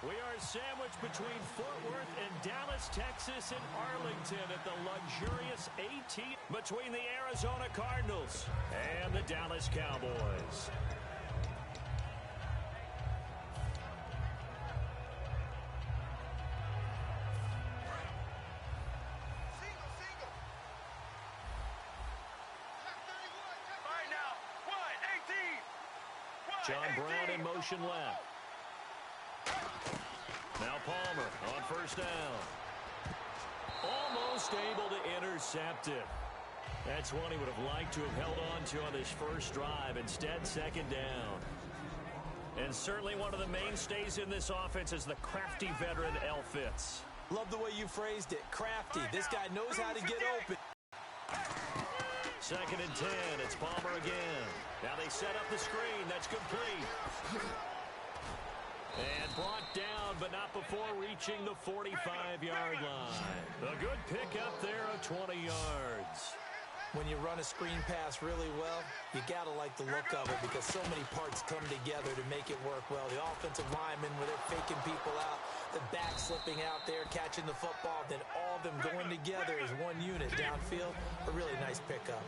We are sandwiched between Fort Worth and Dallas, Texas, and Arlington at the luxurious AT between the Arizona Cardinals and the Dallas Cowboys. John Brown in motion left. Now Palmer on first down. Almost able to intercept it. That's one he would have liked to have held on to on this first drive. Instead, second down. And certainly one of the mainstays in this offense is the crafty veteran L. Fitz. Love the way you phrased it. Crafty. This guy knows how to get open. Second and 10. It's Palmer again. Now they set up the screen. That's complete. And brought down, but not before reaching the 45-yard line. A good pickup there of 20 yards. When you run a screen pass really well, you got to like the look of it because so many parts come together to make it work well. The offensive linemen, where they're faking people out, the back slipping out there, catching the football, then all of them going together as one unit downfield. A really nice pickup.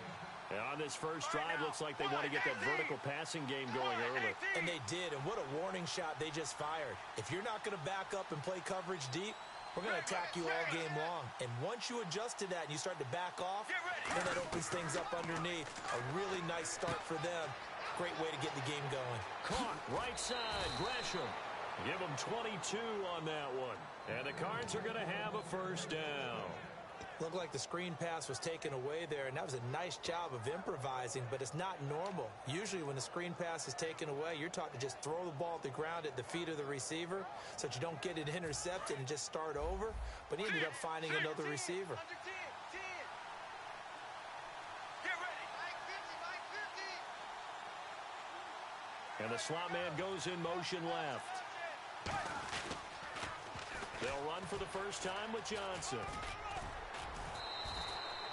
And on this first drive, looks like they want to get that vertical passing game going early. And they did, and what a warning shot they just fired. If you're not going to back up and play coverage deep, we're going to attack you all game long. And once you adjust to that and you start to back off, then that opens things up underneath. A really nice start for them. Great way to get the game going. Caught right side, Gresham. Give them 22 on that one. And the Cards are going to have a first down. Looked like the screen pass was taken away there, and that was a nice job of improvising, but it's not normal. Usually when the screen pass is taken away, you're taught to just throw the ball at the ground at the feet of the receiver so that you don't get it intercepted and just start over, but he ended up finding another receiver. And the slot man goes in motion left. They'll run for the first time with Johnson.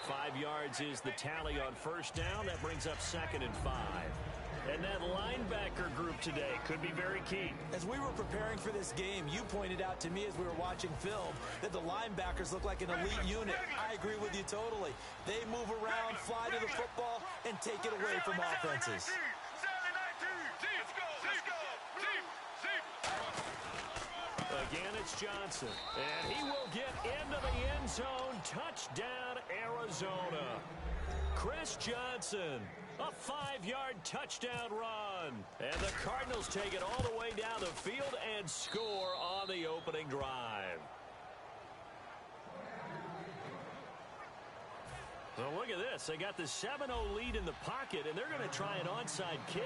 5 yards is the tally on first down. That brings up second and 5. And that linebacker group today could be very key. As we were preparing for this game, you pointed out to me as we were watching film that the linebackers look like an elite unit. I agree with you totally. They move around, fly to the football, and take it away from offenses. Again, it's Johnson. And he will get into the end zone. Touchdown, Arizona. Chris Johnson, a 5-yard touchdown run. And the Cardinals take it all the way down the field and score on the opening drive. So look at this. They got the 7-0 lead in the pocket, and they're going to try an onside kick.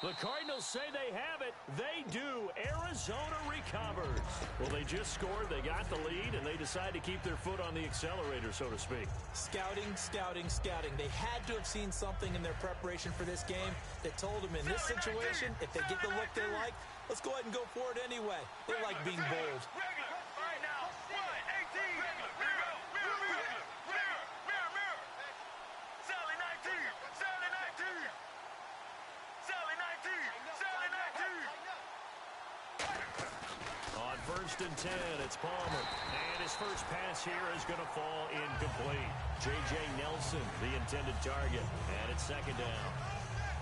The Cardinals say they have it. They do. Arizona recovers. Well, they just scored. They got the lead, and they decide to keep their foot on the accelerator, so to speak. Scouting, scouting, scouting. They had to have seen something in their preparation for this game that told them in this situation, if they get the look they like, let's go ahead and go for it anyway. They like being bold. First and 10, it's Palmer. And his first pass here is going to fall incomplete. J.J. Nelson, the intended target. And it's second down.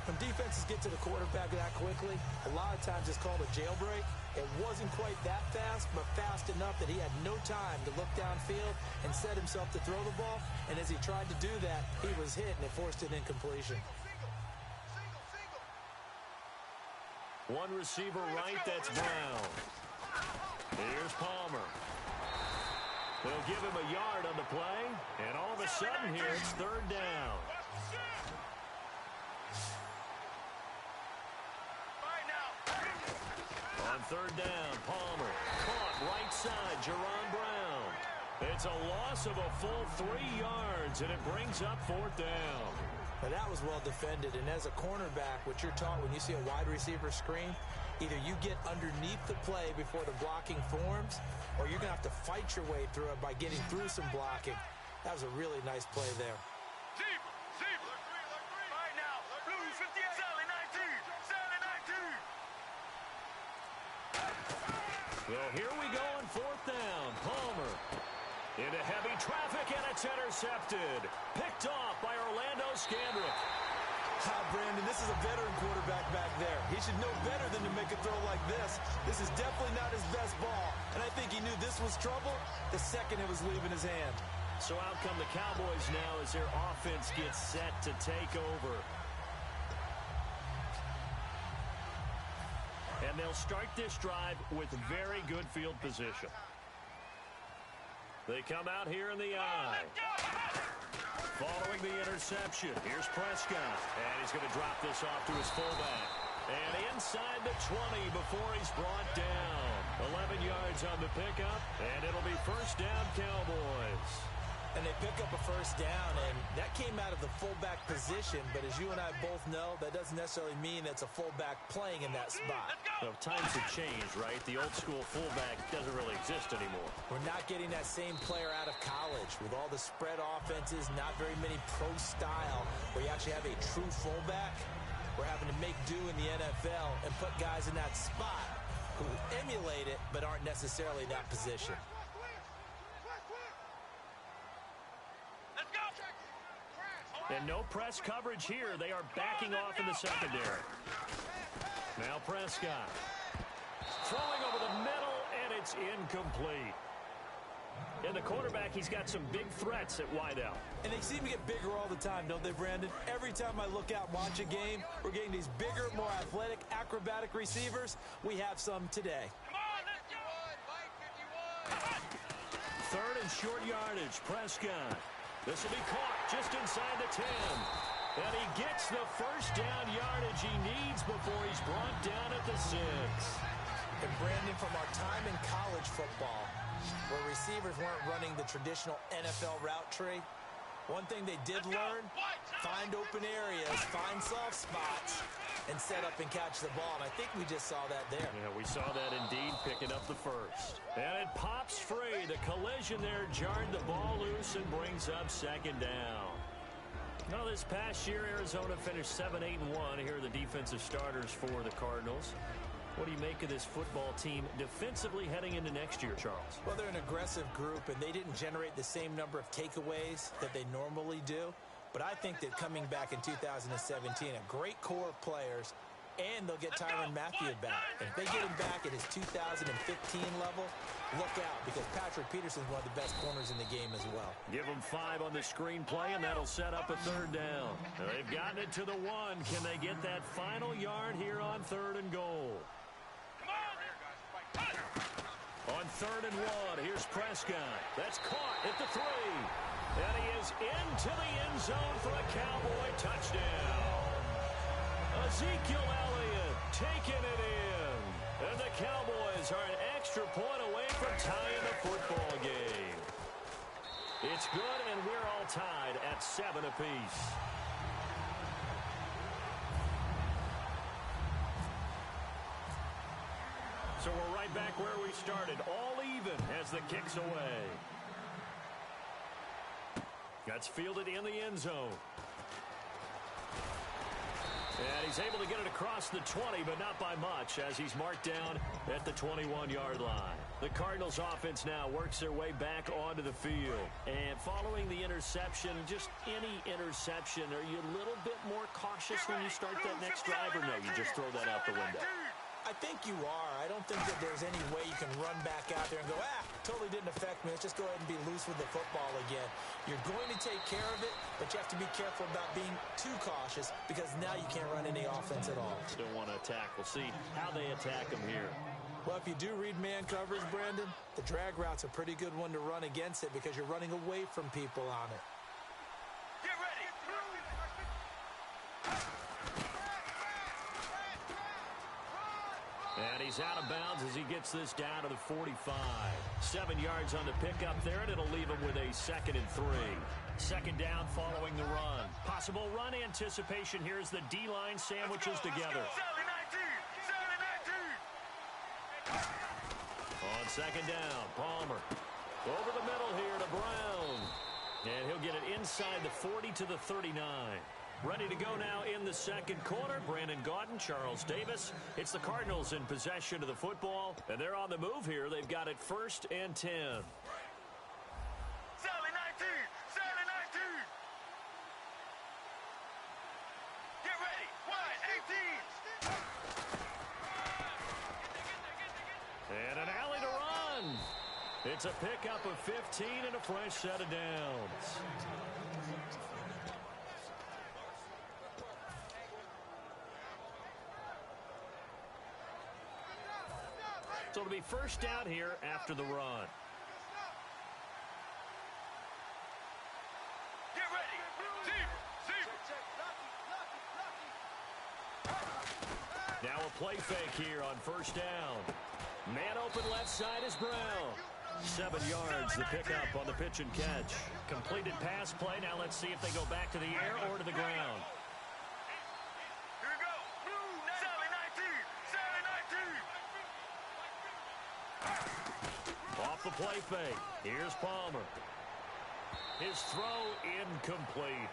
When defenses get to the quarterback that quickly, a lot of times it's called a jailbreak. It wasn't quite that fast, but fast enough that he had no time to look downfield and set himself to throw the ball. And as he tried to do that, he was hit, and it forced an incompletion. One receiver right, that's Brown. Here's Palmer. They'll give him a yard on the play, and all of a sudden here it's third down. On third down, Palmer caught right side, Jerron Brown. It's a loss of a full 3 yards, and it brings up fourth down. Now that was well defended, and as a cornerback, what you're taught when you see a wide receiver screen, Either you get underneath the play before the blocking forms, or you're going to have to fight your way through it by getting through some blocking. That was a really nice play there. Well, here we go on fourth down. Palmer into heavy traffic, and it's intercepted. Picked off by Orlando Scandrick. Brandon, this is a veteran quarterback back there. He should know better than to make a throw like this. This is definitely not his best ball, and I think he knew this was trouble the second it was leaving his hand. So out come the Cowboys now as their offense gets set to take over. And they'll start this drive with very good field position. They come out here in the eye. Following the interception, here's Prescott. And he's going to drop this off to his fullback. And inside the 20 before he's brought down. 11 yards on the pickup, and it'll be first down Cowboys. And they pick up a first down, and that came out of the fullback position. But as you and I both know, that doesn't necessarily mean it's a fullback playing in that spot. So times have changed, right? The old school fullback doesn't really exist anymore. We're not getting that same player out of college with all the spread offenses, not very many pro style, where you actually have a true fullback. We're having to make do in the NFL and put guys in that spot who emulate it but aren't necessarily in that position. And no press coverage here. They are backing off in the secondary. Now Prescott. Throwing over the middle, and it's incomplete. And the quarterback, he's got some big threats at wideout. And they seem to get bigger all the time, don't they, Brandon? Every time I look out and watch a game, we're getting these bigger, more athletic, acrobatic receivers. We have some today. Third and short yardage, Prescott. This will be caught just inside the 10. And he gets the first down yardage he needs before he's brought down at the 6. And Brandon, from our time in college football, where receivers weren't running the traditional NFL route tree, one thing they did learn, find open areas, find soft spots, and set up and catch the ball. And I think we just saw that there. Yeah, we saw that indeed, picking up the first. And it pops free. The collision there jarred the ball loose and brings up second down. Now, this past year, Arizona finished 7-8-1. Here are the defensive starters for the Cardinals. What do you make of this football team defensively heading into next year, Charles? Well, they're an aggressive group, and they didn't generate the same number of takeaways that they normally do. But I think that coming back in 2017, a great core of players, and they'll get Tyrann Mathieu back. And if they get him back at his 2015 level, look out, because Patrick Peterson's one of the best corners in the game as well. Give them 5 on the screenplay, and that'll set up a third down. They've gotten it to the 1. Can they get that final yard here on 3rd and goal? On 3rd and 1, here's Prescott. That's caught at the 3. And he is into the end zone for a Cowboy touchdown. Ezekiel Elliott taking it in. And the Cowboys are an extra point away from tying the football game. It's good, and we're all tied at 7 apiece. So we're right back where we started, all even as the kick's away. That's fielded in the end zone. And he's able to get it across the 20, but not by much, as he's marked down at the 21-yard line. The Cardinals offense now works their way back onto the field. And following the interception, just any interception, are you a little bit more cautious when you start that next drive, or no, you just throw that out the window? I think you are. I don't think that there's any way you can run back out there and go, totally didn't affect me. Let's just go ahead and be loose with the football again. You're going to take care of it, but you have to be careful about being too cautious, because now you can't run any offense at all. Still want to attack. We'll see how they attack them here. Well, if you do read man coverage, Brandon, the drag route's a pretty good one to run against it, because you're running away from people on it. Get ready. And he's out of bounds as he gets this down to the 45. 7 yards on the pickup there, and it'll leave him with a 2nd and 3. Second down following the run. Possible run anticipation here as the D-line sandwiches together. on second down. Palmer over the middle here to Brown. And he'll get it inside the 40 to the 39. Ready to go now in the second quarter. Brandon Gaudin, Charles Davis. It's the Cardinals in possession of the football, and they're on the move here. They've got it 1st and 10. Sally 19! Sally 19! Get ready! Wide, 18! And an alley to run. It's a pickup of 15 and a fresh set of downs. So it'll be first down here after the run. Get ready! Now a play fake here on first down. Man open left side is Brown. 7 yards, the pickup on the pitch and catch. Completed pass play. Now let's see if they go back to the air or to the ground. Here we go! Sally 19! Sally 19! Off the play fake. Here's Palmer. His throw incomplete.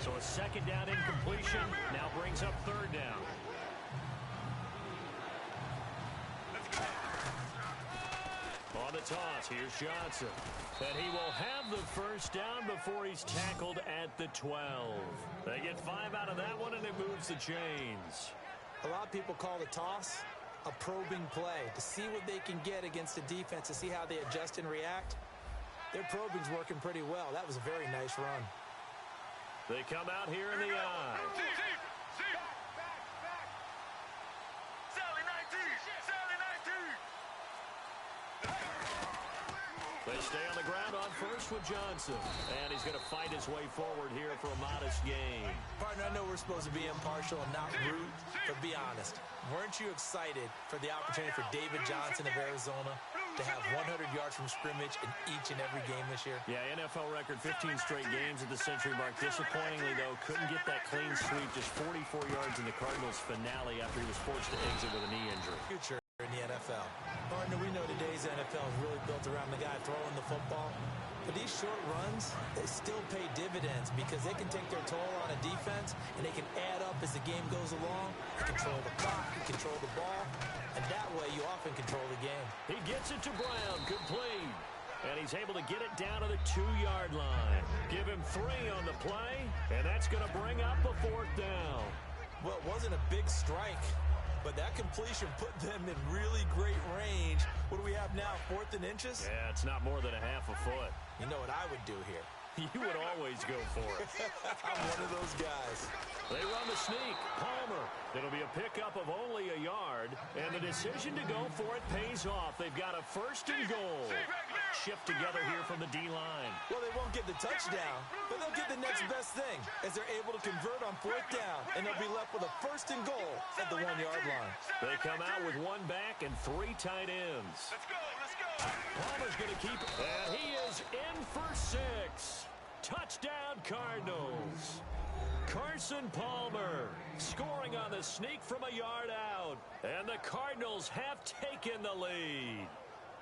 So a second down incompletion now brings up third down. On the toss, here's Johnson. And he will have the first down before he's tackled at the 12. They get 5 out of that one, and it moves the chains. A lot of people call the toss a probing play to see what they can get against the defense, to see how they adjust and react. Their probing's working pretty well. That was a very nice run. They come out here in the eye. Sally 19! Sally 19! They stay on the ground on first with Johnson. And he's going to fight his way forward here for a modest gain. Partner, I know we're supposed to be impartial and not rude, but be honest. Weren't you excited for the opportunity for David Johnson of Arizona to have 100 yards from scrimmage in each and every game this year? Yeah, NFL record 15 straight games at the century mark. Disappointingly, though, couldn't get that clean sweep. Just 44 yards in the Cardinals' finale after he was forced to exit with a knee injury. Future in the NFL. Partner, we know today's NFL is really built around the guy throwing the football. But these short runs, they still pay dividends because they can take their toll on a defense, and they can add up as the game goes along. You control the clock, you control the ball, and that way you often control the game. He gets it to Brown, complete. And he's able to get it down to the 2-yard line. Give him 3 on the play, and that's going to bring up a 4th down. Well, it wasn't a big strike, but that completion put them in really great range. What do we have now, 4th and inches? Yeah, it's not more than a half a foot. You know what I would do here? You would always go for it. I'm one of those guys. They run the sneak. Palmer. It'll be a pickup of only a yard, and the decision to go for it pays off. They've got a 1st and goal. Shift together here from the D-line. Well, they won't get the touchdown, but they'll get the next best thing as they're able to convert on 4th down, and they'll be left with a 1st and goal at the 1-yard line. They come out with 1 back and 3 tight ends. Let's go! Let's go! Palmer's going to keep it, and he is in for 6. Touchdown, Cardinals. Carson Palmer scoring on the sneak from a yard out. And the Cardinals have taken the lead.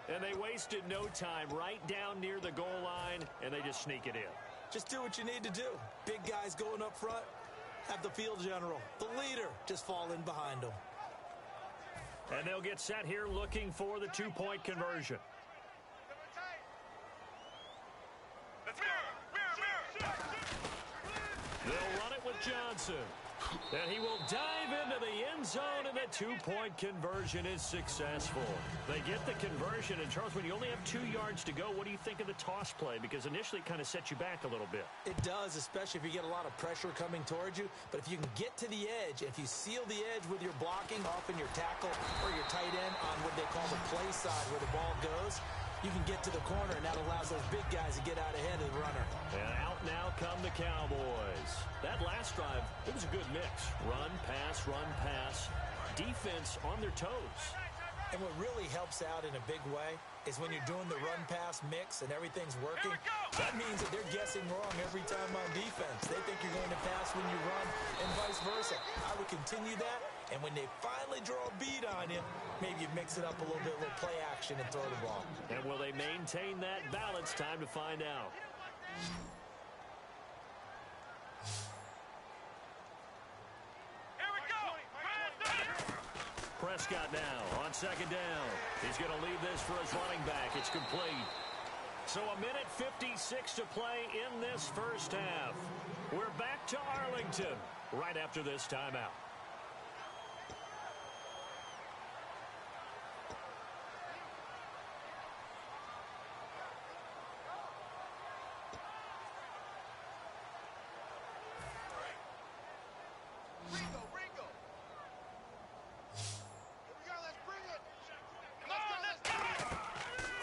And they wasted no time right down near the goal line, and they just sneak it in. Just do what you need to do. Big guys going up front. Have the field general, the leader, just fall in behind them. And they'll get set here looking for the 2-point conversion. They'll run it with Johnson. And he will dive into the end zone, and the 2-point conversion is successful. They get the conversion, and Charles, when you only have 2 yards to go, what do you think of the toss play? Because initially it kind of sets you back a little bit. It does, especially if you get a lot of pressure coming towards you. But if you can get to the edge, if you seal the edge with your blocking, often your tackle or your tight end on what they call the play side where the ball goes, you can get to the corner, and that allows those big guys to get out ahead of the runner. And out now come the Cowboys. That last drive, it was a good mix. Run, pass, defense on their toes. And what really helps out in a big way is when you're doing the run-pass mix and everything's working, that means that they're guessing wrong every time on defense. They think you're going to pass when you run and vice versa. I would continue that, and when they finally draw a bead on you, maybe you mix it up a little bit, a little play action and throw the ball. And will they maintain that balance? Time to find out. Prescott now on second down. He's going to leave this for his running back. It's complete. So a minute 56 to play in this first half. We're back to Arlington right after this timeout.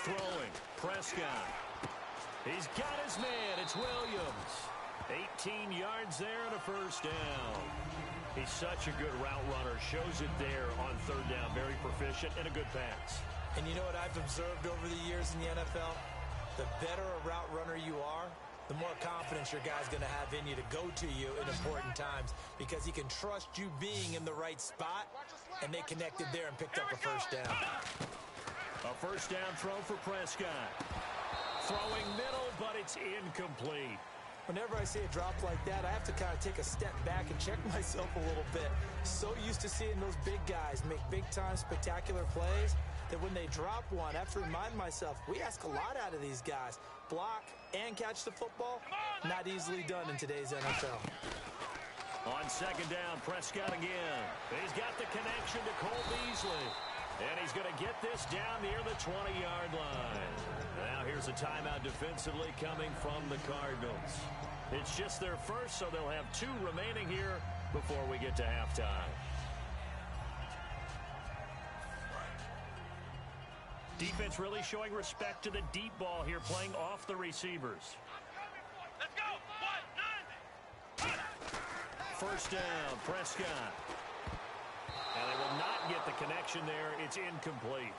Throwing, Prescott. He's got his man. It's Williams. 18 yards there and a first down. He's such a good route runner. Shows it there on third down. Very proficient and a good pass. And you know what I've observed over the years in the NFL? The better a route runner you are, the more confidence your guy's going to have in you to go to you in important times because he can trust you being in the right spot, and they connected there and picked up a first down. A first down throw for Prescott. Throwing middle, but it's incomplete. Whenever I see a drop like that, I have to kind of take a step back and check myself a little bit. So used to seeing those big guys make big-time spectacular plays that when they drop one, I have to remind myself, we ask a lot out of these guys. Block and catch the football, not easily done in today's NFL. On second down, Prescott again. He's got the connection to Cole Beasley. And he's going to get this down near the 20-yard line. Now here's a timeout defensively coming from the Cardinals. It's just their first, so they'll have 2 remaining here before we get to halftime. Defense really showing respect to the deep ball here, playing off the receivers. Let's go. First down, Prescott. And they will not get the connection there. It's incomplete.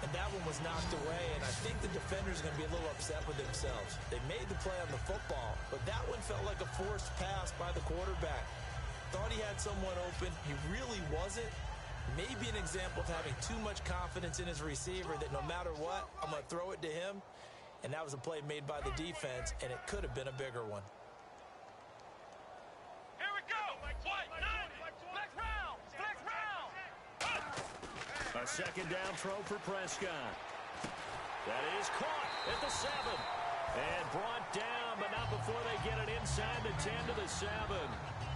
And that one was knocked away, and I think the defender's going to be a little upset with themselves. They made the play on the football, but that one felt like a forced pass by the quarterback. Thought he had someone open. He really wasn't. Maybe an example of having too much confidence in his receiver that no matter what, I'm going to throw it to him. And that was a play made by the defense, and it could have been a bigger one. Here we go. A second down throw for Prescott. That is caught at the 7. And brought down, but not before they get it inside the 10 to the 7.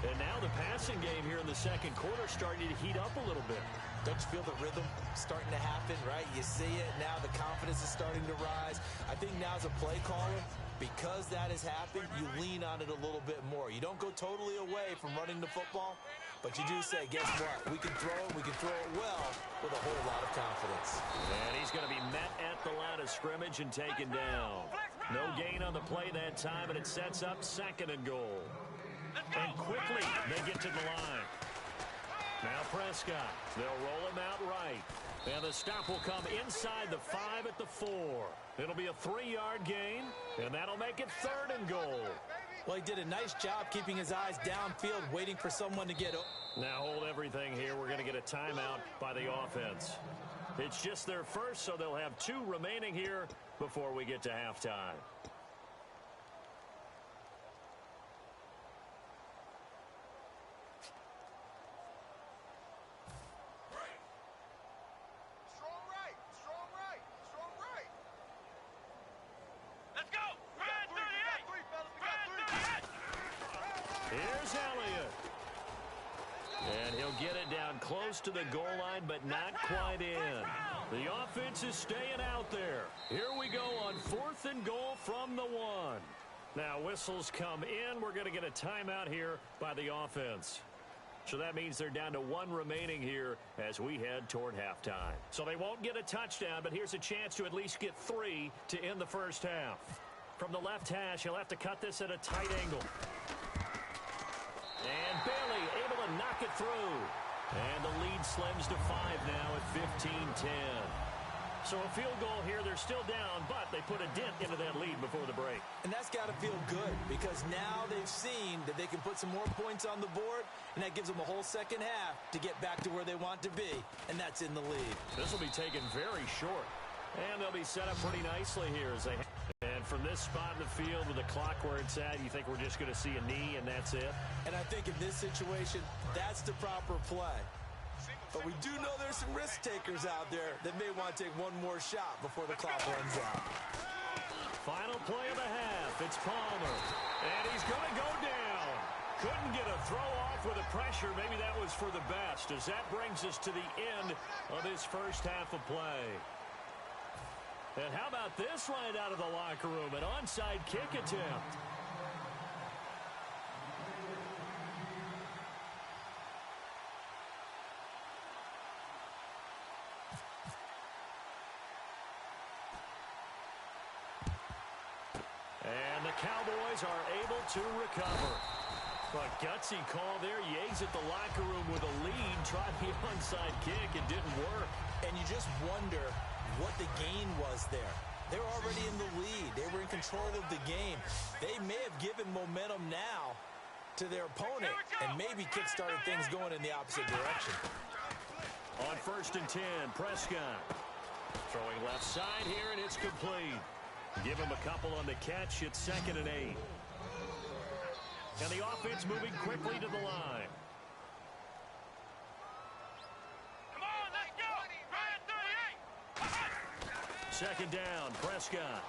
And now the passing game here in the second quarter starting to heat up a little bit. Don't you feel the rhythm starting to happen, right? You see it. Now the confidence is starting to rise. I think now as a play caller, because that has happened, you lean on it a little bit more. You don't go totally away from running the football, but you do say, guess what? We can throw it well with a whole lot of confidence. And he's going to be met at the line of scrimmage and taken down. No gain on the play that time, and it sets up 2nd and goal. And quickly, they get to the line. Now Prescott, they'll roll him out right. And the stop will come inside the 5 at the 4. It'll be a 3-yard gain, and that'll make it 3rd and goal. Well, he did a nice job keeping his eyes downfield, waiting for someone to get up. Now hold everything here. We're going to get a timeout by the offense. It's just their first, so they'll have 2 remaining here before we get to halftime. Close to the goal line, but not quite in. The offense is staying out there. Here we go on 4th and goal from the 1. Now whistles come in. We're going to get a timeout here by the offense. So that means they're down to 1 remaining here as we head toward halftime. So they won't get a touchdown, but here's a chance to at least get 3 to end the first half. From the left hash, he'll have to cut this at a tight angle. And Bailey able to knock it through. And the lead slims to 5 now at 15-10. So a field goal here, they're still down, but they put a dent into that lead before the break. And that's got to feel good because now they've seen that they can put some more points on the board, and that gives them a whole second half to get back to where they want to be, and that's in the lead. This will be taken very short, and they'll be set up pretty nicely here as they. And from this spot in the field with the clock where it's at, you think we're just going to see a knee and that's it? And I think in this situation, that's the proper play. But we do know there's some risk takers out there that may want to take one more shot before the clock runs out. Final play of the half. It's Palmer. And he's going to go down. Couldn't get a throw off with the pressure. Maybe that was for the best, as that brings us to the end of this first half of play. And how about this right out of the locker room? An onside kick attempt. And the Cowboys are able to recover. A gutsy call there. Yates at the locker room with a lead. Tried the onside kick. It didn't work. And you just wonder what the gain was there. They were already in the lead. They were in control of the game. They may have given momentum now to their opponent and maybe kick-started things going in the opposite direction. On 1st and 10, Prescott. Throwing left side here, and it's complete. Give him a couple on the catch. It's 2nd and 8. And the offense moving quickly to the line. Come on, let's go. Ryan 38. 2nd down, Prescott.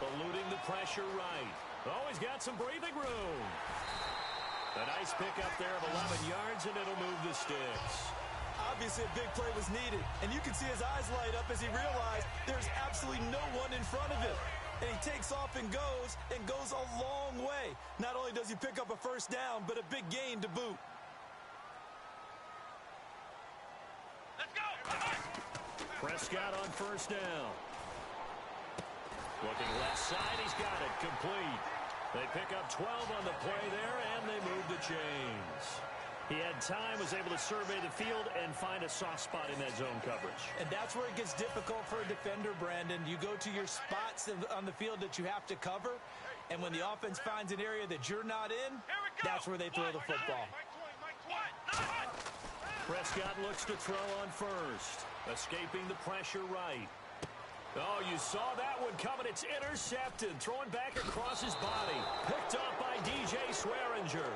Eluding the pressure right. Oh, he's got some breathing room. A nice pickup there of 11 yards, and it'll move the sticks. Obviously, a big play was needed, and you can see his eyes light up as he realized there's absolutely no one in front of him. And he takes off and goes a long way. Not only does he pick up a first down, but a big gain to boot. Let's go. Prescott on 1st down. Looking left side, he's got it, complete. They pick up 12 on the play there, and they move the chains. He had time, was able to survey the field and find a soft spot in that zone coverage. And that's where it gets difficult for a defender, Brandon. You go to your spots on the field that you have to cover, and when the offense finds an area that you're not in, that's where they throw the football. Prescott looks to throw on 1st. Escaping the pressure right. Oh, you saw that one coming. It's intercepted. Throwing back across his body. Picked up by DJ Swearinger.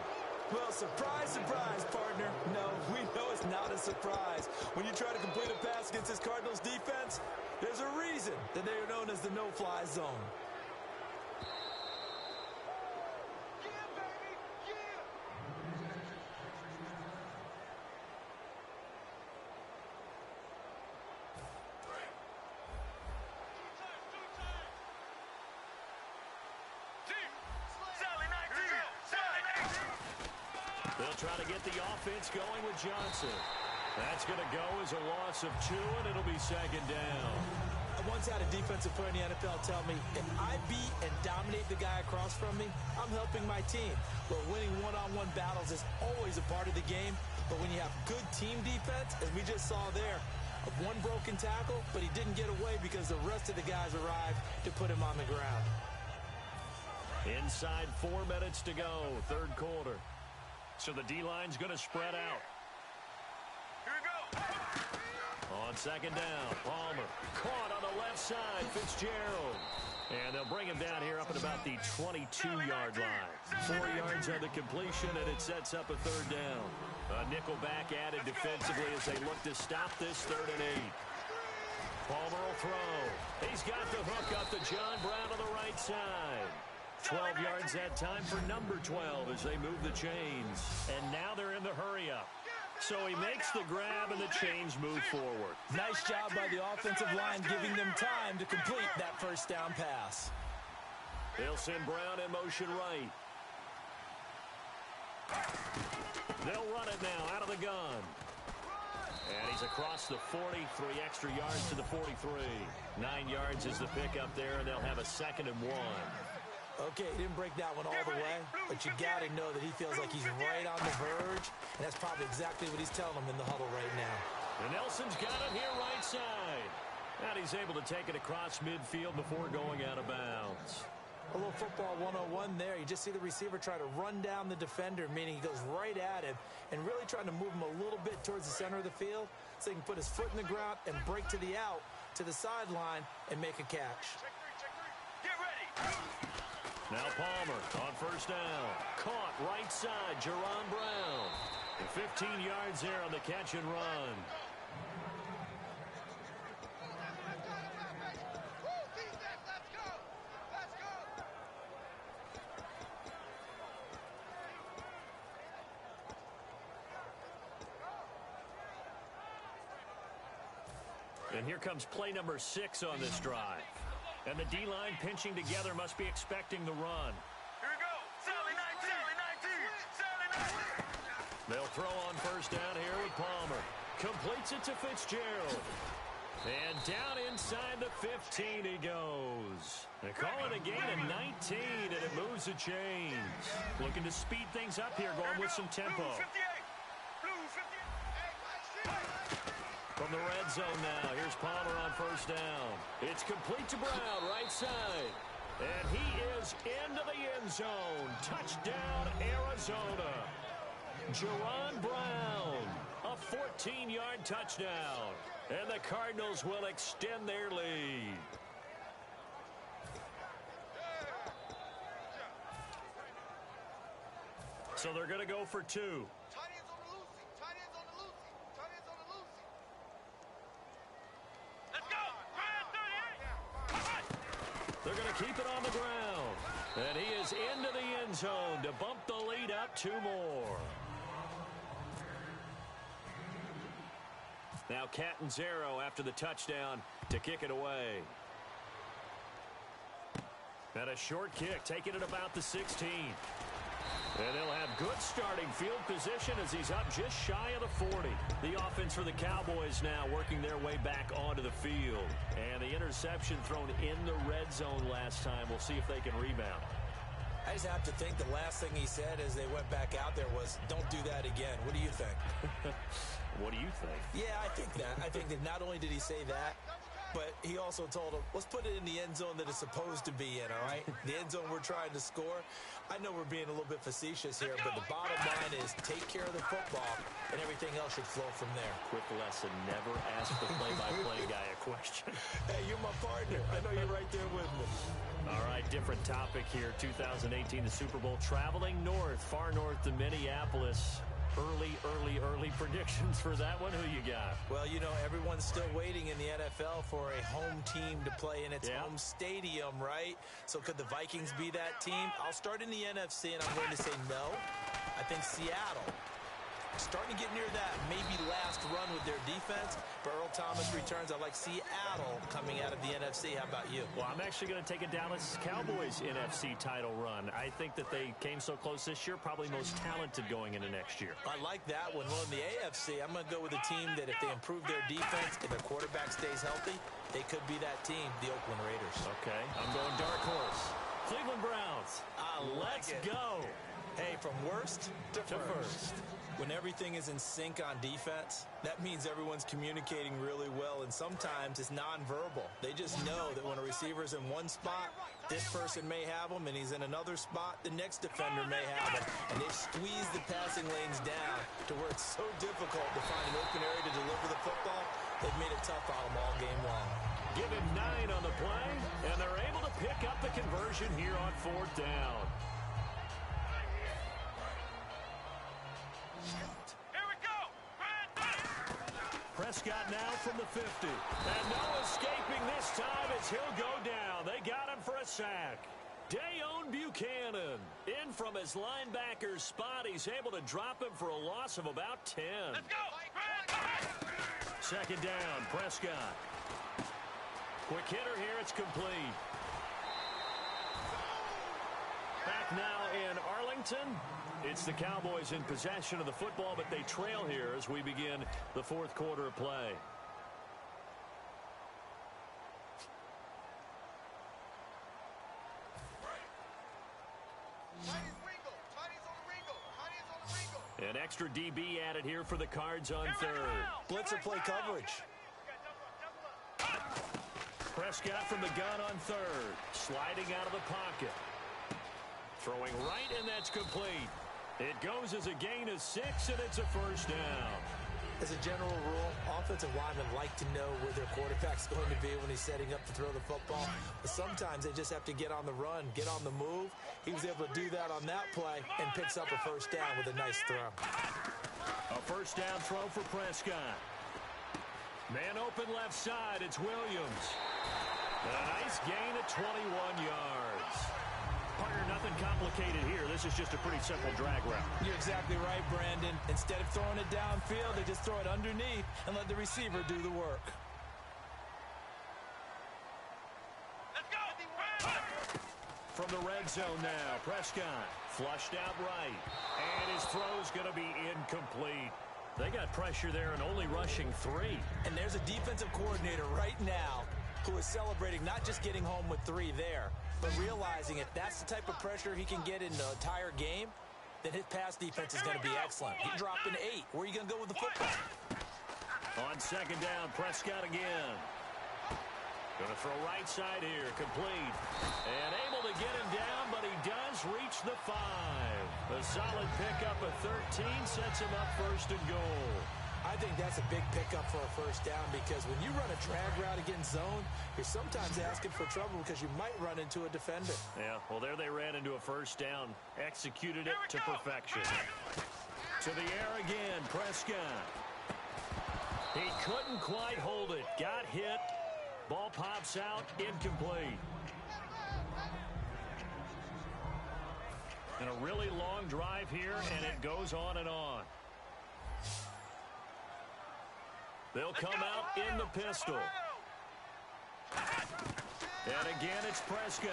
Well, surprise, surprise, partner. No, we know it's not a surprise. When you try to complete a pass against this Cardinals defense, there's a reason that they are known as the no-fly zone. They'll try to get the offense going with Johnson. That's going to go as a loss of 2, and it'll be 2nd down. I once had a defensive player in the NFL tell me, if I beat and dominate the guy across from me, I'm helping my team. But winning one-on-one battles is always a part of the game. But when you have good team defense, as we just saw there, one broken tackle, but he didn't get away because the rest of the guys arrived to put him on the ground. Inside 4 minutes to go, 3rd quarter. So the D-line's going to spread out. Here we go. On 2nd down, Palmer caught on the left side, Fitzgerald. And they'll bring him down here up at about the 22-yard line. 4 yards on the completion, and it sets up a 3rd down. A nickel back added defensively as they look to stop this 3rd and 8. Palmer will throw. He's got the hook up to John Brown on the right side. 12 yards that time for number 12 as they move the chains. And now they're in the hurry-up. So he makes the grab and the chains move forward. Nice job by the offensive line giving them time to complete that first down pass. They'll send Brown in motion right. They'll run it now out of the gun. And he's across the 40, 3 extra yards to the 43. 9 yards is the pickup there, and they'll have a 2nd and 1. Okay, he didn't break that one all the way, but you got to know that he feels like he's right on the verge, and that's probably exactly what he's telling him in the huddle right now. And Nelson's got it here right side. And he's able to take it across midfield before going out of bounds. A little football 101 there. You just see the receiver try to run down the defender, meaning he goes right at him and really trying to move him a little bit towards the center of the field so he can put his foot in the ground and break to the out, to the sideline, and make a catch. Get ready. Now Palmer on first down. Caught right side, Jerron Brown. And 15 yards there on the catch and run. And here comes play number 6 on this drive. And the D-line pinching together must be expecting the run. Here we go. Sally 19. Sally 19. They'll throw on first down here with Palmer. Completes it to Fitzgerald. And down inside the 15 he goes. They call it a gain of 19, and it moves the chains. Looking to speed things up here, going with some tempo. Blue 58. Blue 58. From the red zone now, here's Palmer on first down. It's complete to Brown, right side. And he is into the end zone. Touchdown, Arizona. Jerron Brown, a 14-yard touchdown. And the Cardinals will extend their lead. So they're going to go for 2. They're going to keep it on the ground. And he is into the end zone to bump the lead up 2 more. Now Catanzaro after the touchdown to kick it away. And a short kick, taking it about the 16. And they'll have good starting field position as he's up just shy of the 40. The offense for the Cowboys now working their way back onto the field. And the interception thrown in the red zone last time. We'll see if they can rebound. I just have to think the last thing he said as they went back out there was, don't do that again. What do you think? What do you think? Yeah, I think that. I think that not only did he say that, but he also told him, let's put it in the end zone that it's supposed to be in, all right? The end zone we're trying to score. I know we're being a little bit facetious here, but the bottom line is take care of the football, and everything else should flow from there. Quick lesson, never ask the play-by-play guy a question. Hey, you're my partner. I know you're right there with me. All right, different topic here. 2018, the Super Bowl, traveling north, far north to Minneapolis. Early predictions for that one. Who you got? Well, you know, everyone's still waiting in the NFL for a home team to play in its home stadium, right? So could the Vikings be that team? I'll start in the NFC, and I'm going to say no. I think Seattle, starting to get near that maybe last run with their defense. But Earl Thomas returns. I like Seattle coming out of the NFC. How about you? Well, I'm actually going to take a Dallas Cowboys NFC title run. I think that they came so close this year, probably most talented going into next year. I like that one. Well, in the AFC, I'm going to go with a team that if they improve their defense and their quarterback stays healthy, they could be that team, the Oakland Raiders. Okay, I'm going dark horse. Cleveland Browns. Let's go. Hey, from worst to first. When everything is in sync on defense, that means everyone's communicating really well, and sometimes it's nonverbal. They just know that when a receiver's in one spot, this person may have him, and he's in another spot, the next defender may have him. And they've squeezed the passing lanes down to where it's so difficult to find an open area to deliver the football. They've made it tough on them all game long. Give him 9 on the play, and they're able to pick up the conversion here on 4th down. Prescott now from the 50. And no escaping this time as he'll go down. They got him for a sack. Dayon Buchanan in from his linebacker's spot. He's able to drop him for a loss of about 10. Let's go. Second down, Prescott. Quick hitter here, it's complete. Back now in Arlington. It's the Cowboys in possession of the football, but they trail here as we begin the 4th quarter of play. extra DB added here for the Cards on third. Blitzer play coverage. Prescott from the gun on third. Sliding out of the pocket. Throwing right, and that's complete. It goes as a gain of 6, and it's a first down. As a general rule, offensive linemen like to know where their quarterback's going to be when he's setting up to throw the football. But sometimes they just have to get on the run, get on the move. He was able to do that on that play and picks up a first down with a nice throw. A first down throw for Prescott. Man open left side, it's Williams. A nice gain of 21 yards. Partner, nothing complicated here. This is just a pretty simple drag route. You're exactly right, Brandon. Instead of throwing it downfield, they just throw it underneath and let the receiver do the work. Let's go. From the red zone now, Prescott flushed out right. And his throw's going to be incomplete. They got pressure there and only rushing 3. And there's a defensive coordinator right now who is celebrating not just getting home with 3 there, but realizing if that's the type of pressure he can get in the entire game, then his pass defense is going to be excellent. He dropped an 8. Where are you going to go with the football? On second down, Prescott again. Going to throw right side here, complete. And able to get him down, but he does reach the 5. A solid pickup of 13 sets him up first and goal. I think that's a big pickup for a first down because when you run a drag route against zone, you're sometimes asking for trouble because you might run into a defender. Yeah, well, there they ran into a first down. Executed it to perfection. To the air again, Prescott. He couldn't quite hold it. Got hit. Ball pops out, incomplete. And a really long drive here, and it goes on and on. They'll come out in the pistol. And again, it's Prescott.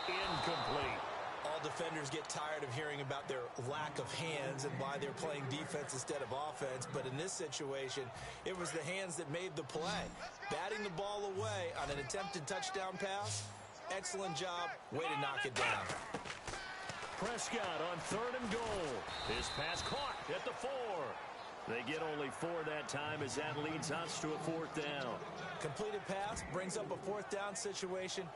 Incomplete. All defenders get tired of hearing about their lack of hands and why they're playing defense instead of offense. But in this situation, it was the hands that made the play. Batting the ball away on an attempted touchdown pass. Excellent job. Way to knock it down. Prescott on third and goal. His pass caught at the 4. They get only 4 that time as that leads us to a fourth down. Completed pass brings up a fourth down situation.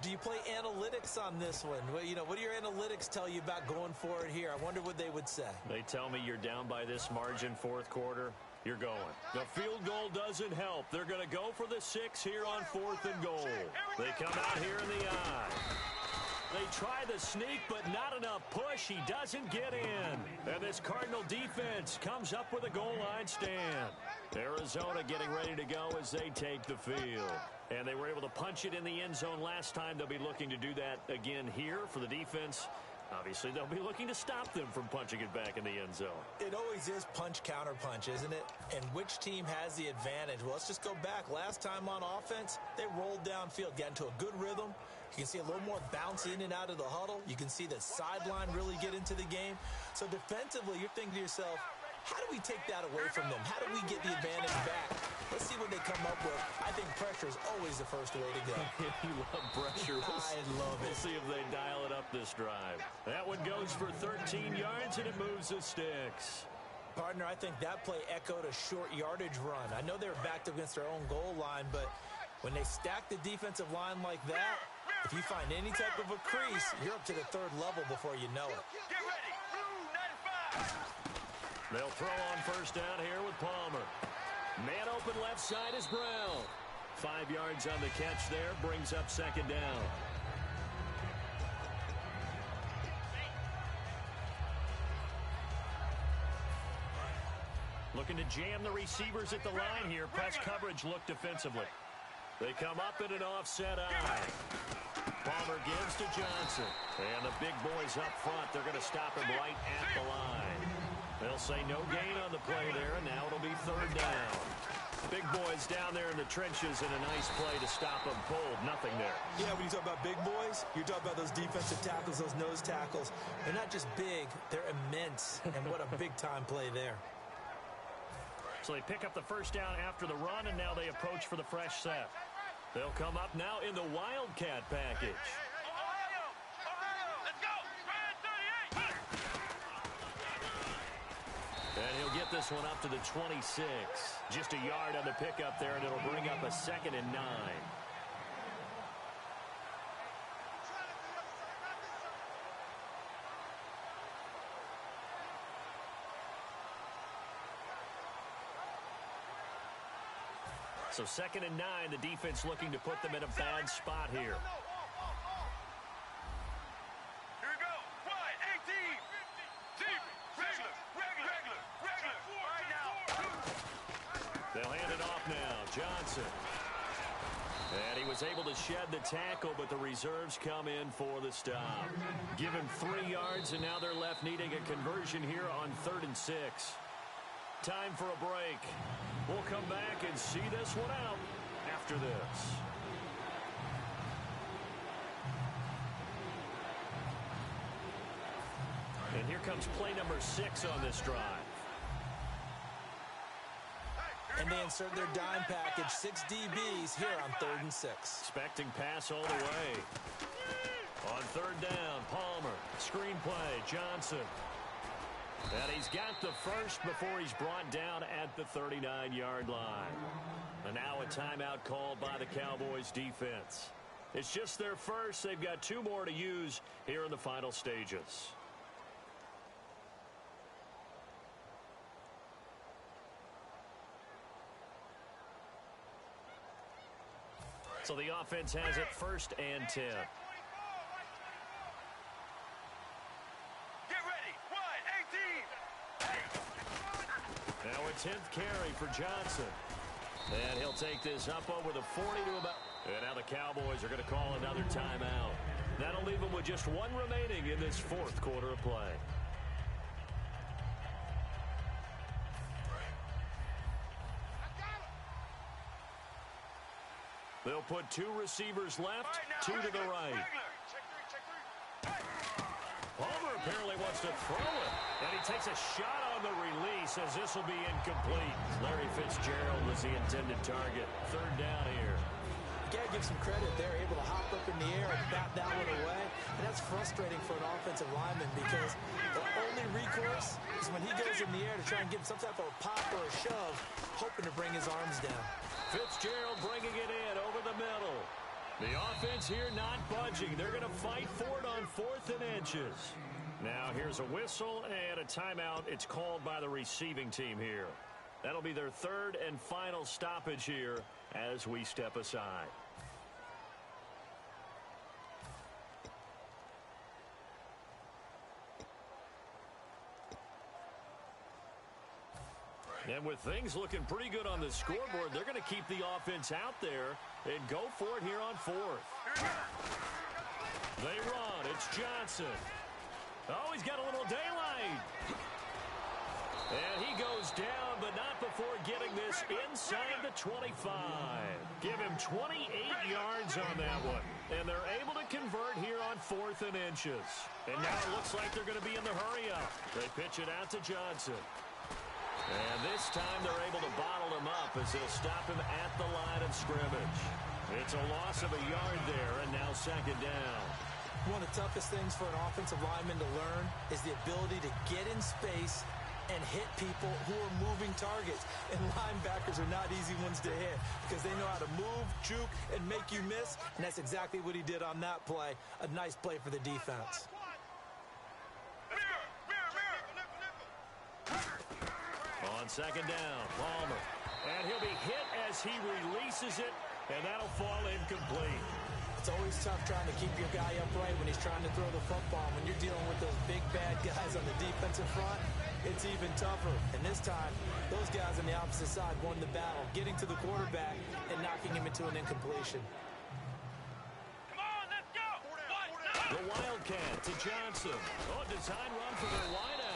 Do you play analytics on this one? Well, you know, what do your analytics tell you about going for it here? I wonder what they would say. They tell me you're down by this margin fourth quarter. You're going. The field goal doesn't help. They're going to go for the 6 here on fourth and goal. They come out here in the eye. They try the sneak, but not enough push. He doesn't get in. And this Cardinal defense comes up with a goal line stand. Arizona getting ready to go as they take the field. And they were able to punch it in the end zone last time. They'll be looking to do that again here for the defense. Obviously, they'll be looking to stop them from punching it back in the end zone. It always is punch, counter punch, isn't it? And which team has the advantage? Well, let's just go back. Last time on offense, they rolled downfield, got into a good rhythm. You can see a little more bounce in and out of the huddle. You can see the sideline really get into the game. So defensively, you're thinking to yourself, how do we take that away from them? How do we get the advantage back? Let's see what they come up with. I think pressure is always the first way to go. You love pressure. I love it. We'll see if they dial it up this drive. That one goes for 13 yards, and it moves the sticks. Partner, I think that play echoed a short yardage run. I know they're backed up against their own goal line, but when they stack the defensive line like that, if you find any type of a crease, you're up to the third level before you know it. Get ready. Blue 95. They'll throw on first down here with Palmer. Man open left side is Brown. 5 yards on the catch there, brings up second down. Looking to jam the receivers at the line here. Press coverage look defensively. They come up in an offset eye. Palmer gives to Johnson. And the big boys up front, they're going to stop him right at the line. They'll say no gain on the play there, and now it'll be third down. Big boys down there in the trenches, and a nice play to stop them cold. Nothing there. Yeah, when you talk about big boys, you're talking about those defensive tackles, those nose tackles. They're not just big, they're immense. And what a big-time play there. So they pick up the first down after the run, and now they approach for the fresh set. They'll come up now in the Wildcat package. Ohio. Let's go. Red 38. get this one up to the 26. Just a yard on the pickup there, and it'll bring up a 2nd and 9. So 2nd and 9, the defense looking to put them in a bad spot here. Here we go. Wide, 18. Deep. Regular. Right now. They'll hand it off now. Johnson. And he was able to shed the tackle, but the reserves come in for the stop. Give him 3 yards, and now they're left needing a conversion here on 3rd and 6. Time for a break. We'll come back and see this one out after this. And here comes play number 6 on this drive. And they insert their dime package, 6 DBs here on 3rd and 6. Expecting pass all the way. On 3rd down, Palmer. Screen play, Johnson. And he's got the first before he's brought down at the 39-yard line. And now a timeout called by the Cowboys defense. It's just their first. They've got 2 more to use here in the final stages. So the offense has it 1st and 10. Now a 10th carry for Johnson. And he'll take this up over the 40 to about... And now the Cowboys are going to call another timeout. That'll leave them with just 1 remaining in this 4th quarter of play. They'll put 2 receivers left, 2 to the right. Palmer apparently wants to throw it. And he takes a shot on the release as this will be incomplete. Larry Fitzgerald was the intended target. 3rd down here. You got to give some credit. They're able to hop up in the air and bat that one away. And that's frustrating for an offensive lineman because the only recourse is when he goes in the air to try and get some type of a pop or a shove, hoping to bring his arms down. Fitzgerald bringing it in over the middle. The offense here not budging. They're going to fight for it on 4th and inches. Now here's a whistle and a timeout. It's called by the receiving team here. That'll be their 3rd and final stoppage here as we step aside. And with things looking pretty good on the scoreboard, they're going to keep the offense out there and go for it here on 4th. They run. It's Johnson. Oh, he's got a little daylight. And he goes down, but not before getting this inside the 25. Give him 28 yards on that one. And they're able to convert here on 4th and inches. And now it looks like they're going to be in the hurry-up. They pitch it out to Johnson. And this time they're able to bottle him up as they'll stop him at the line of scrimmage. It's a loss of a yard there, and now 2nd down. One of the toughest things for an offensive lineman to learn is the ability to get in space and hit people who are moving targets. And linebackers are not easy ones to hit because they know how to move, juke, and make you miss. And that's exactly what he did on that play. A nice play for the defense. On 2nd down, Palmer. And he'll be hit as he releases it, and that'll fall incomplete. It's always tough trying to keep your guy upright when he's trying to throw the football. When you're dealing with those big, bad guys on the defensive front, it's even tougher. And this time, those guys on the opposite side won the battle, getting to the quarterback and knocking him into an incompletion. Come on, let's go. The Wildcat to Johnson. Oh, design run for their wideout.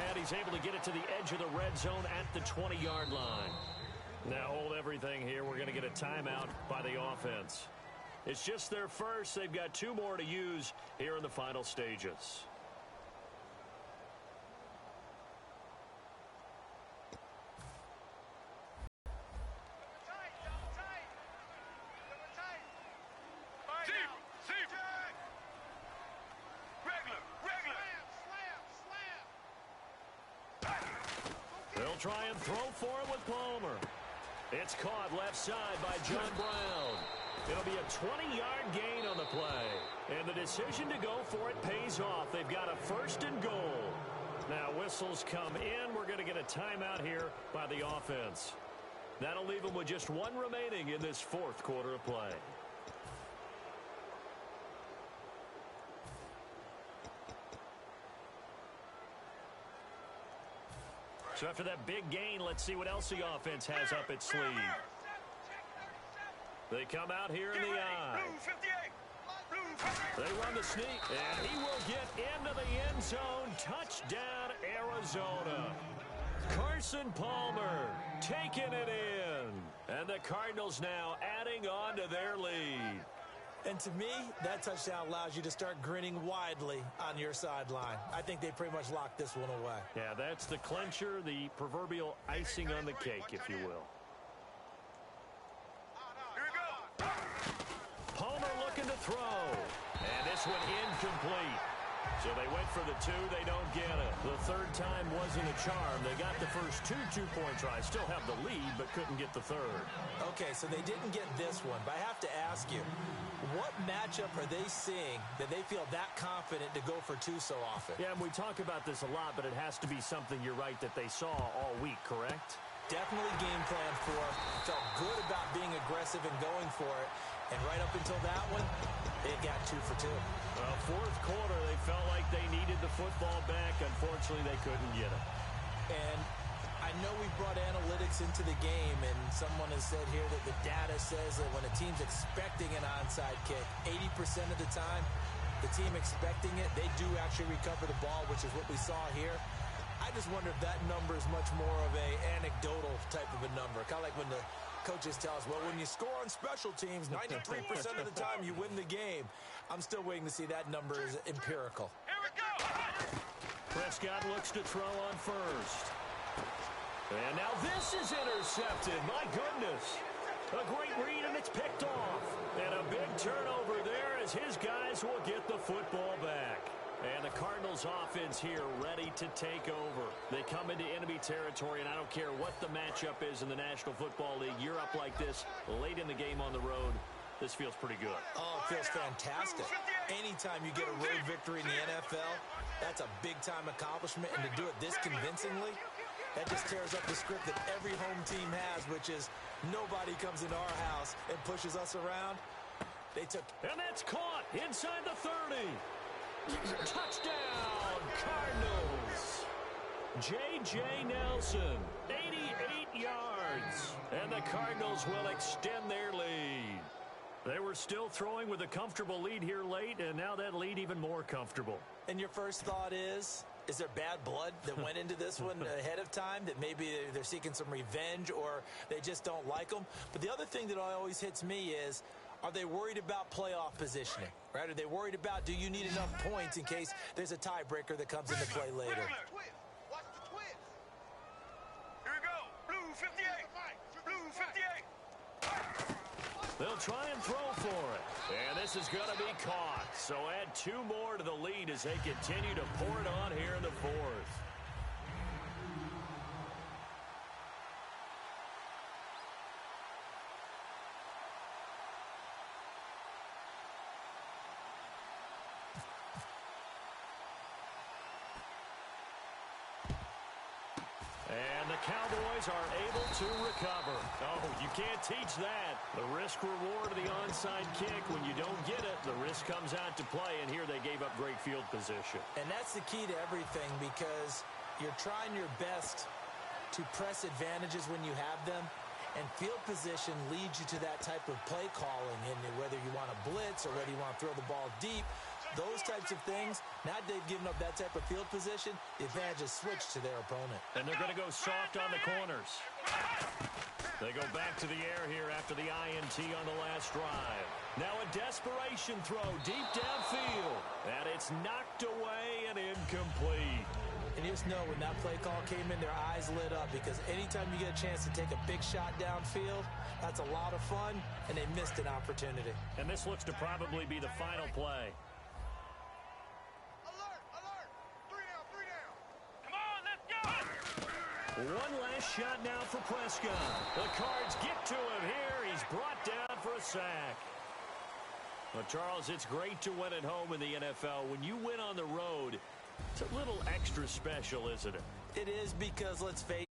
And he's able to get it to the edge of the red zone at the 20-yard line. Now hold everything here. We're going to get a timeout by the offense. It's just their first. They've got 2 more to use here in the final stages. try and throw for it with Palmer. It's caught left side by John Brown. It'll be a 20-yard gain on the play. And the decision to go for it pays off. They've got a first and goal. Now whistles come in. We're going to get a timeout here by the offense. That'll leave them with just one remaining in this fourth quarter of play. So after that big gain, let's see what else the offense has up its sleeve. They come out here in the eye. They run the sneak, and he will get into the end zone. Touchdown, Arizona. Carson Palmer taking it in. And the Cardinals now adding on to their lead. And to me, that touchdown allows you to start grinning widely on your sideline. I think they pretty much locked this one away. Yeah, that's the clincher, the proverbial icing on the cake, if you will. Here we go. Palmer looking to throw. And this one incomplete. So they went for the two. They don't get it. The third time wasn't a charm. They got the first two-point tries. Still have the lead, but couldn't get the third. Okay, so they didn't get this one. But I have to ask you, what matchup are they seeing that they feel that confident to go for two so often? Yeah, and we talk about this a lot, but it has to be something, you're right, that they saw all week, correct? Definitely game plan for. Felt good about being aggressive and going for it. And right up until that one, they got 2 for 2. Well, fourth quarter, they felt like they needed the football back. Unfortunately, they couldn't get it. And I know we brought analytics into the game, and someone has said here that the data says that when a team's expecting an onside kick, 80% of the time, the team expecting it, they do actually recover the ball, which is what we saw here. I just wonder if that number is much more of a anecdotal type of a number. Kind of like when the coaches tell us, well, when you score on special teams, 93% of the time you win the game. I'm still waiting to see that number is empirical. Here we go. Prescott looks to throw on first. And now this is intercepted. My goodness. A great read, and it's picked off. And a big turnover there as his guys will get the football back. And the Cardinals offense here ready to take over. They come into enemy territory, and I don't care what the matchup is in the National Football League. You're up like this late in the game on the road. This feels pretty good. Oh, it feels fantastic. Anytime you get a road victory in the NFL, that's a big-time accomplishment. And to do it this convincingly, that just tears up the script that every home team has, which is nobody comes into our house and pushes us around. They took... And that's caught inside the 30. Touchdown, Cardinals. J.J. Nelson, 88 yards. And the Cardinals will extend their lead. They were still throwing with a comfortable lead here late, and now that lead even more comfortable. And your first thought is there bad blood that went into this one ahead of time, that maybe they're seeking some revenge or they just don't like them? But the other thing that always hits me is, are they worried about playoff positioning, right? Are they worried about, do you need enough points in case there's a tiebreaker that comes into play later? Watch the twist. Here we go. Blue 58. Blue 58. They'll try and throw for it. And this is going to be caught. So add 2 more to the lead as they continue to pour it on here in the fourth. And the Cowboys are able to recover. Oh, you can't teach that. The risk-reward of the onside kick, when you don't get it, the risk comes out to play, and here they gave up great field position. And that's the key to everything, because you're trying your best to press advantages when you have them, and field position leads you to that type of play calling, and whether you want to blitz or whether you want to throw the ball deep, those types of things, now that they've given up that type of field position, the advantage is switched to their opponent. And they're going to go soft on the corners. They go back to the air here after the INT on the last drive. Now a desperation throw deep downfield. And it's knocked away and incomplete. And you just know when that play call came in, their eyes lit up, because anytime you get a chance to take a big shot downfield, that's a lot of fun, and they missed an opportunity. And this looks to probably be the final play. One last shot now for Prescott. The Cards get to him here. He's brought down for a sack. Well, Charles, it's great to win at home in the NFL. When you win on the road, it's a little extra special, isn't it? It is, because let's face it.